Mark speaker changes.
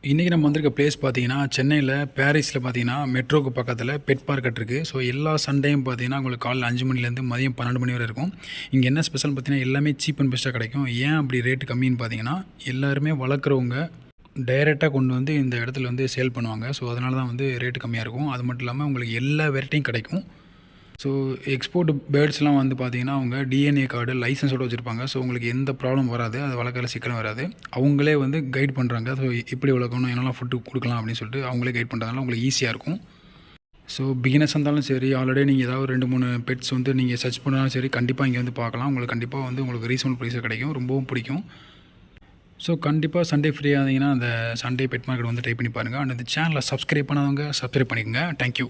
Speaker 1: இன்றைக்கி நம்ம வந்திருக்க பிளேஸ் பார்த்தீங்கன்னா, சென்னையில பாரிஸில பார்த்தீங்கன்னா, மெட்ரோக்கு பக்கத்தில பெட் மார்க்கெட் இருக்குது. ஸோ எல்லா சண்டேயும் பார்த்தீங்கன்னா, உங்களுக்கு காலைல 5 மணிலேருந்து மதியம் 12 மணி வரை இருக்கும். இங்கே என்ன ஸ்பெஷல்னு பார்த்தீங்கன்னா, எல்லாமே சீப் அண்ட் பெஸ்ட்டாக கிடைக்கும். ஏன் அப்படி ரேட் கம்மின்னு பார்த்தீங்கன்னா, எல்லாருமே வளர்க்குறவங்க டைரெக்ட்டா கொண்டு வந்து இந்த இடத்துல வந்து சேல் பண்ணுவாங்க. ஸோ அதனால தான் வந்து ரேட் கம்மியா இருக்கும். அது மட்டும் இல்லாம உங்களுக்கு எல்லா வெரைட்டியும் கிடைக்கும். ஸோ எக்ஸ்போர்ட் பேர்ட்ஸ்லாம் வந்து பார்த்தீங்கன்னா, அவங்க டிஎன்ஏ கார்டு, லைசென்ஸோடு வச்சுருப்பாங்க. ஸோ உங்களுக்கு எந்த ப்ராப்ளம் வராது. அது வளர்க்கறதுல சிக்கலும் வராது. அவங்களே வந்து கைட் பண்ணுறாங்க. ஸோ எப்படி வளர்க்கணும், என்னெல்லாம் ஃபுட்டு கொடுக்கலாம் அப்படின்னு சொல்லிட்டு அவங்களே கைட் பண்ணுறதுனால உங்களுக்கு ஈஸியாக இருக்கும். ஸோ பிகினர்ஸாக இருந்தாலும் சரி, ஆல்ரெடி நீங்கள் ஏதாவது 2, 3 பெட்ஸ் வந்து நீங்கள் சர்ச் பண்ணாலும் சரி, கண்டிப்பாக இங்கே வந்து பார்க்கலாம். உங்களுக்கு கண்டிப்பாக வந்து உங்களுக்கு ரீசனபிள் ப்ரைஸில் கிடைக்கும். ரொம்பவும் பிடிக்கும். ஸோ கண்டிப்பாக சண்டே ஃப்ரீயாக இருந்தீங்கன்னா, அந்த சண்டே பெட் மார்க்கெட் வந்து ட்ரை பண்ணி பாருங்கள். அண்ட் இந்த சேனலை சப்ஸ்கிரைப் பண்ணாதவங்க சப்ஸ்கிரைப் பண்ணிக்கோங்க. தேங்க்யூ.